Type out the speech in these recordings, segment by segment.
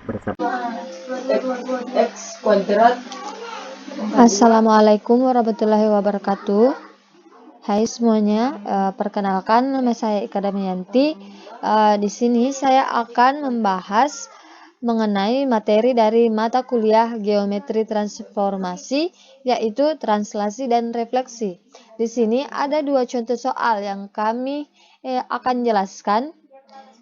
bersama. X kuadrat. Assalamualaikum warahmatullahi wabarakatuh. Hai semuanya, perkenalkan nama saya Ika Damayanti. Di sini saya akan membahas mengenai materi dari mata kuliah Geometri Transformasi, yaitu translasi dan refleksi. Di sini ada dua contoh soal yang kami akan jelaskan,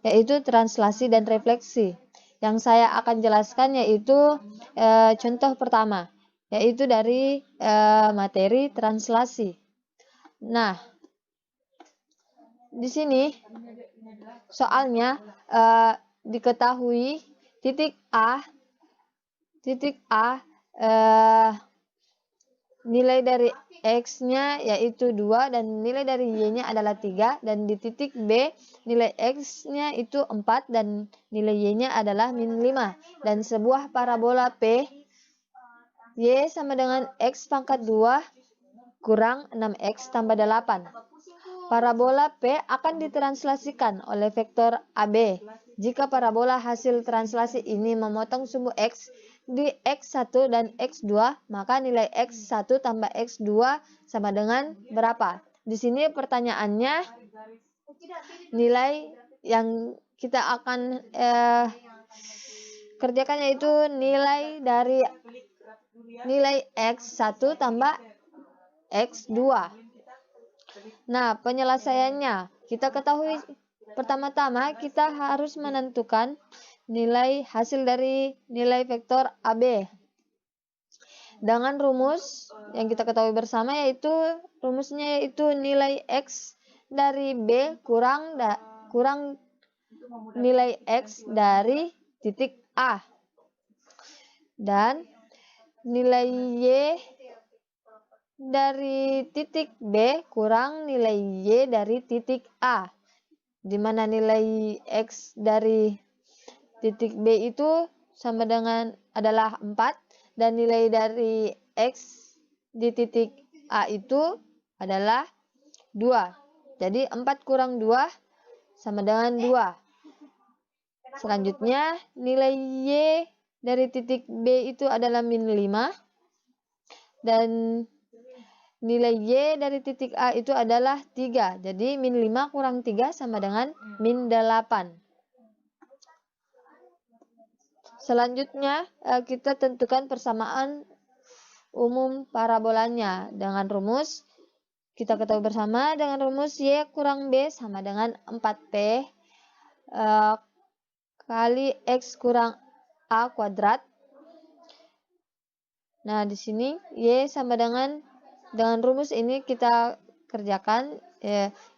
yaitu translasi dan refleksi. Yang saya akan jelaskan yaitu contoh pertama, yaitu dari materi translasi. Nah, di sini soalnya diketahui titik A nilai dari X-nya yaitu 2 dan nilai dari Y-nya adalah 3, dan di titik B nilai X-nya itu 4 dan nilai Y-nya adalah min 5, dan sebuah parabola P Y sama dengan X pangkat 2 kurang 6X tambah 8. Parabola P akan ditranslasikan oleh vektor AB. Jika parabola hasil translasi ini memotong sumbu X di X1 dan X2, maka nilai X1 tambah X2 sama dengan berapa? Di sini pertanyaannya, nilai yang kita akan kerjakan yaitu nilai dari nilai X1 tambah X2. Nah, penyelesaiannya kita ketahui pertama-tama kita harus menentukan nilai hasil dari nilai vektor AB. Dengan rumus yang kita ketahui bersama rumusnya yaitu nilai X dari B kurang nilai X dari titik A. Dan nilai Y dari titik B kurang nilai Y dari titik A, di mana nilai X dari titik B itu sama dengan adalah 4 dan nilai dari X di titik A itu adalah 2. Jadi 4 kurang 2 sama dengan 2. Selanjutnya nilai Y dari titik B itu adalah min 5 dan nilai Y dari titik A itu adalah 3. Jadi min 5 kurang 3 sama dengan min 8. Selanjutnya kita tentukan persamaan umum parabolanya dengan rumus. Kita ketahui bersama dengan rumus Y kurang B sama dengan 4P kali X kurang A kuadrat. Nah, di sini Y sama dengan rumus ini kita kerjakan,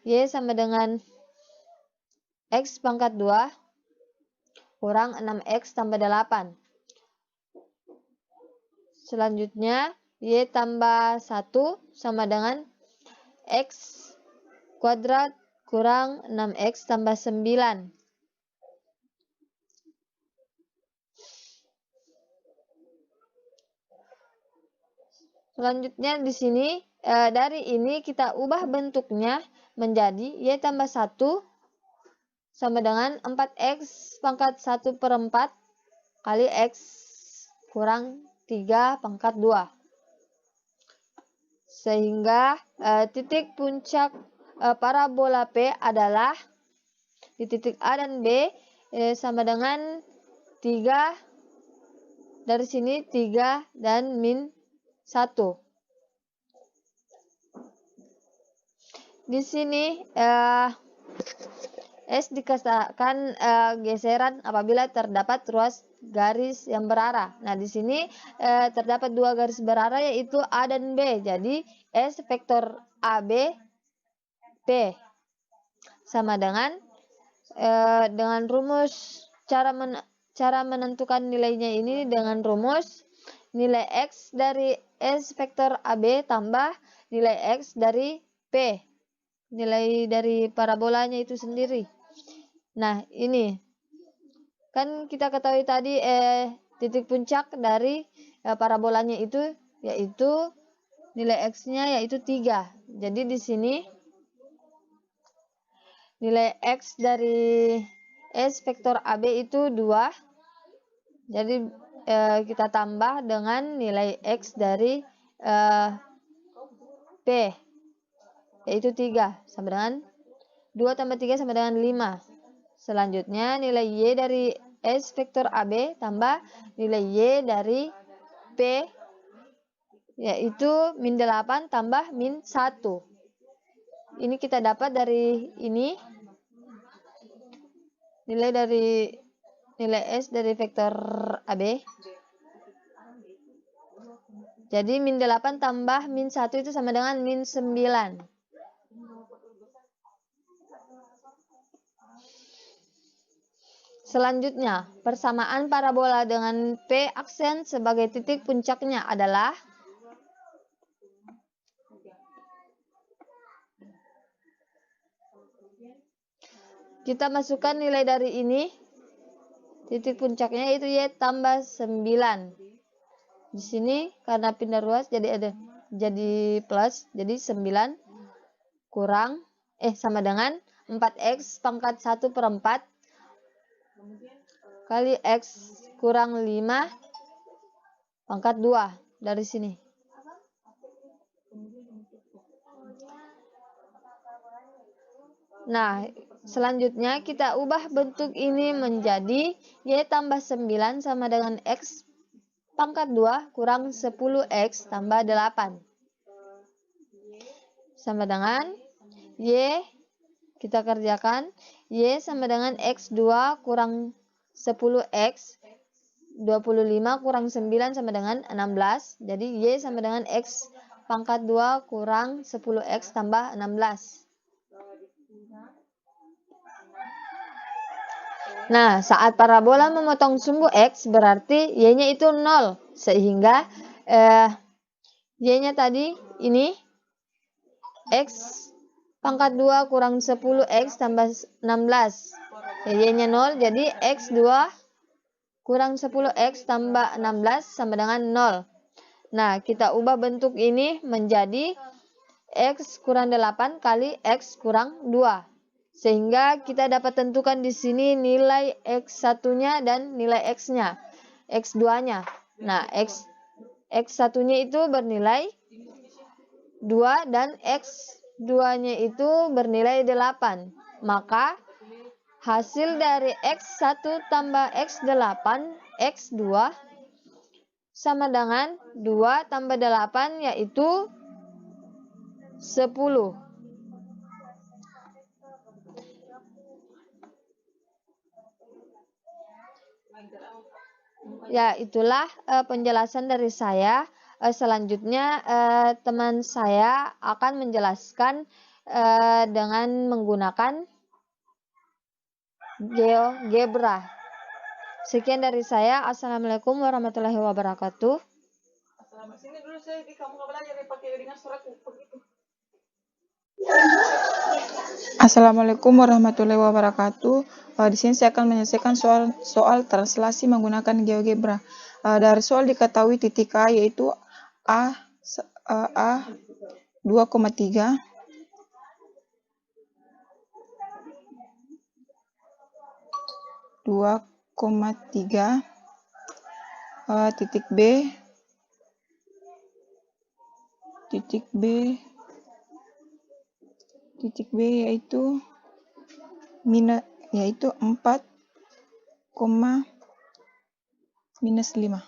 Y sama dengan X pangkat 2 kurang 6X tambah 8. Selanjutnya Y tambah 1 sama dengan X kuadrat kurang 6X tambah 9. Selanjutnya di sini dari ini kita ubah bentuknya menjadi Y tambah 1 sama dengan 4X pangkat 1 per 4 kali X kurang 3 pangkat 2. Sehingga titik puncak parabola P adalah di titik A dan B sama dengan 3, dari sini 3 dan min 1. Di sini S dikatakan geseran apabila terdapat ruas garis yang berarah. Nah, di sini terdapat dua garis berarah yaitu A dan B. Jadi S vektor AB P sama dengan rumus cara menentukan nilainya ini dengan rumus nilai X dari S vektor AB tambah nilai X dari P, nilai dari parabolanya itu sendiri. Nah, ini kan kita ketahui tadi titik puncak dari parabolanya itu yaitu nilai X-nya yaitu 3. Jadi di sini nilai X dari S vektor AB itu 2 Jadi kita tambah dengan nilai X dari P, yaitu 3, sama dengan 2 tambah 3 sama dengan 5. Selanjutnya nilai Y dari S vektor AB tambah nilai Y dari P, yaitu min 8 tambah min 1. Ini kita dapat dari ini, nilai S dari vektor AB. Jadi min 8 tambah min 1 itu sama dengan min 9. Selanjutnya, persamaan parabola dengan P aksen sebagai titik puncaknya adalah kita masukkan nilai dari ini, titik puncaknya yaitu Y tambah 9. Di sini karena pindah ruas jadi plus, jadi 9 kurang sama dengan 4x pangkat 1/4 kali x kurang 5 pangkat 2 dari sini. Nah, selanjutnya kita ubah bentuk ini menjadi Y tambah 9 sama dengan X pangkat 2 kurang 10X tambah 8. Sama dengan Y, kita kerjakan, Y sama dengan X2 kurang 10X, 25 kurang 9 sama dengan 16. Jadi Y sama dengan X pangkat 2 kurang 10X tambah 16. Nah, saat parabola memotong sumbu X berarti Y-nya itu 0. Sehingga Y-nya tadi ini X pangkat 2 kurang 10X tambah 16. Y-nya 0, jadi X2 kurang 10X tambah 16 sama dengan 0. Nah, kita ubah bentuk ini menjadi X kurang 8 kali X kurang 2. Sehingga kita dapat tentukan di sini nilai X1-nya dan nilai X-nya, X2-nya. Nah, X1-nya itu bernilai 2 dan X2-nya itu bernilai 8. Maka hasil dari X1 tambah X8, X2 sama dengan 2 tambah 8 yaitu 10. Ya, itulah penjelasan dari saya. Selanjutnya teman saya akan menjelaskan dengan menggunakan GeoGebra. Sekian dari saya. Assalamualaikum warahmatullahi wabarakatuh. Sini dulu saya kamu nggak belajar pakai dengan surat begitu. Assalamualaikum warahmatullahi wabarakatuh. Di sini saya akan menyelesaikan soal translasi menggunakan GeoGebra. Dari soal diketahui titik A yaitu A 2,3 titik B yaitu 4, minus 5.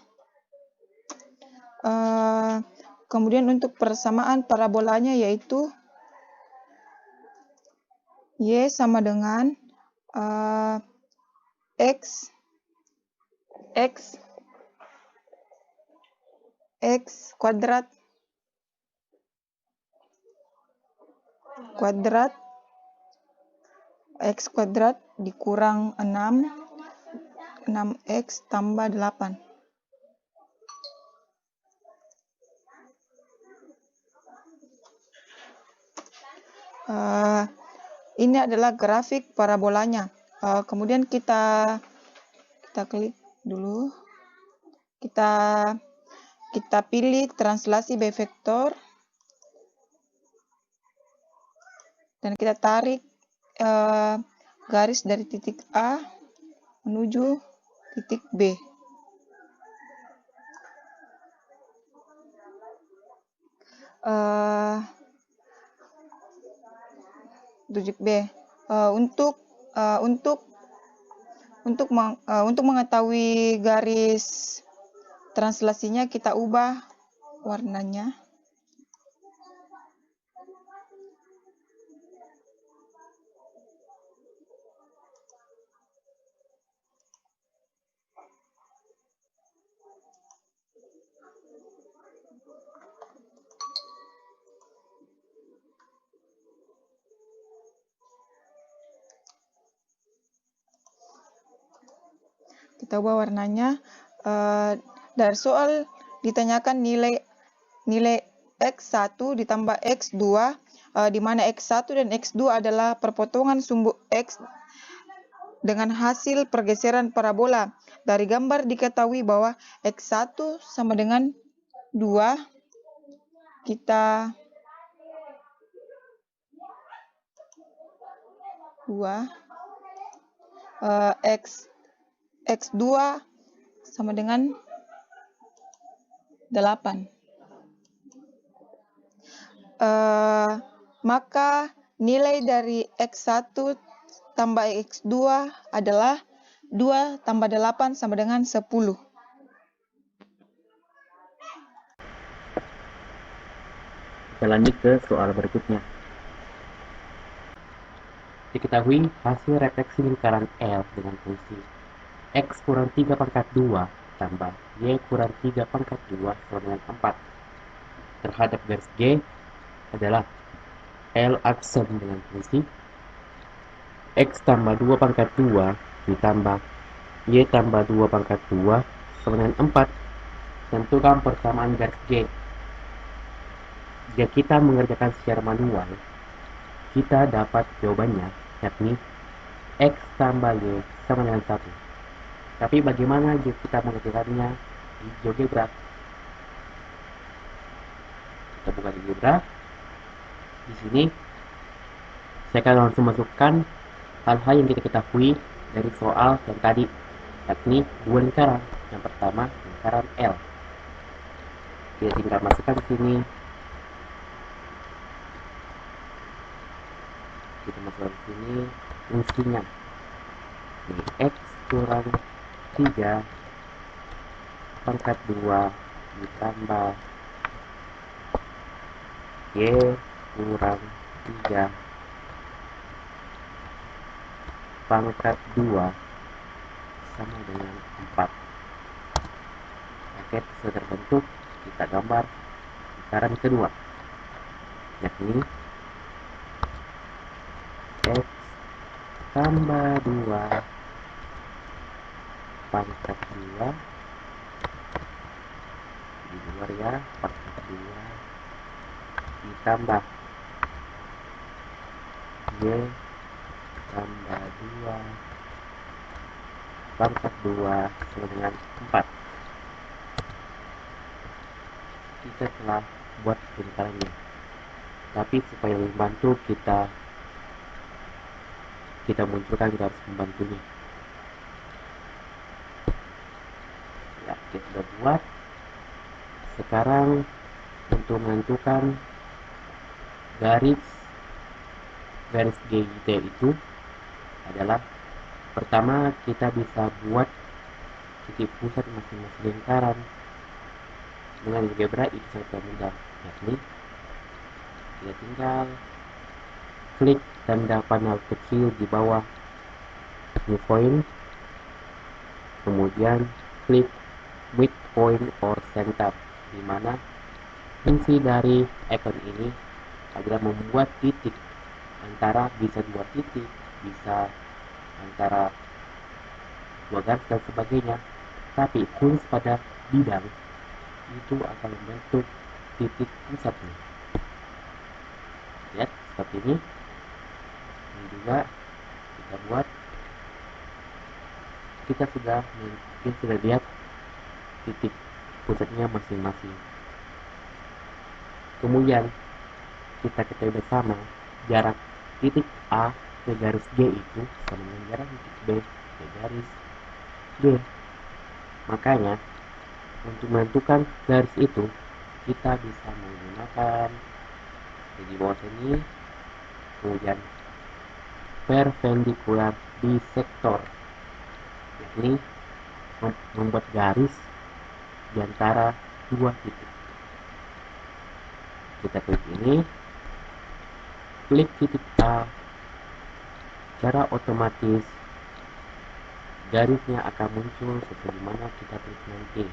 Kemudian untuk persamaan parabolanya yaitu Y sama dengan X kuadrat X kuadrat dikurang 6X tambah 8. Ini adalah grafik parabolanya. Kemudian kita klik dulu. Kita pilih translasi B vektor dan kita tarik garis dari titik A menuju titik B. eh, titik B. Untuk mengetahui garis translasinya, kita ubah warnanya. Kita ubah warnanya. Dari soal ditanyakan nilai X1 ditambah X2, di mana X1 dan X2 adalah perpotongan sumbu X dengan hasil pergeseran parabola. Dari gambar diketahui bahwa X1 sama dengan 2. Kita X2 sama dengan 8. Maka nilai dari X1 tambah X2 adalah 2 tambah 8 sama dengan 10. Kita lanjut ke soal berikutnya. Diketahui hasil refleksi lingkaran L dengan fungsi X kurang 3 pangkat 2 tambah Y kurang 3 pangkat 2 sama dengan 4 terhadap garis G adalah L aksen dengan fungsi X tambah 2 pangkat 2 ditambah Y tambah 2 pangkat 2 sama dengan 4. Tentukan persamaan garis G. Jika kita mengerjakan secara manual, kita dapat jawabannya, yakni X tambah Y sama dengan 1. Tapi bagaimana jika kita mengerjakannya di GeoGebra? Kita buka di GeoGebra. Di sini, saya akan langsung masukkan hal-hal yang kita ketahui dari soal yang tadi, yakni dua lingkaran. Yang pertama, lingkaran L. Kita tinggal masukkan di sini. Kita masukkan di sini fungsinya. Ini X kurang 3 pangkat 2 ditambah Y kurang 3 pangkat 2 sama dengan 4. Paket sudah terbentuk. Kita gambar lingkaran kedua, yakni X tambah 2 pangkat 2 di luar ya, pangkat 2 ditambah Y tambah 2 pangkat 2 sama dengan 4. Kita telah buat lingkarannya, tapi supaya membantu kita munculkan garis pembantunya. Ya, kita sudah buat. Sekarang untuk menentukan garis GIT itu adalah, pertama kita bisa buat titik pusat masing-masing lingkaran. Dengan GeoGebra itu sangat mudah, yakni kita tinggal klik tanda panel kecil di bawah new point, kemudian klik midpoint or center, di mana fungsi dari icon ini adalah membuat titik antara, bisa 2 titik, bisa antara 2 garis dan sebagainya, tapi khusus pada bidang itu akan membentuk titik pusatnya. Lihat seperti ini. Ini juga kita buat. Kita sudah lihat titik pusatnya masing-masing. Kemudian kita ketahui bersama jarak titik A ke garis G itu sama dengan jarak titik B ke garis G. Makanya untuk menentukan garis itu, kita bisa menggunakan di bawah sini, kemudian perpendikular bisektor, yakni membuat garis di antara dua titik. Kita klik ini, klik titik A, secara otomatis garisnya akan muncul seperti mana kita klik nanti.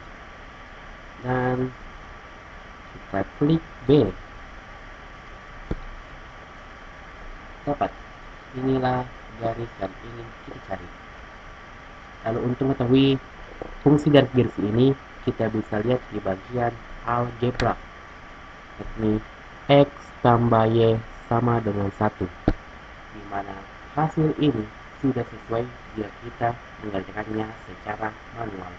Dan kita klik B, dapat. Inilah garis yang ingin kita cari. Lalu untuk mengetahui fungsi dari garis ini, kita bisa lihat di bagian algebra, yakni X tambah Y sama dengan 1, di mana hasil ini sudah sesuai jika kita mengerjakannya secara manual.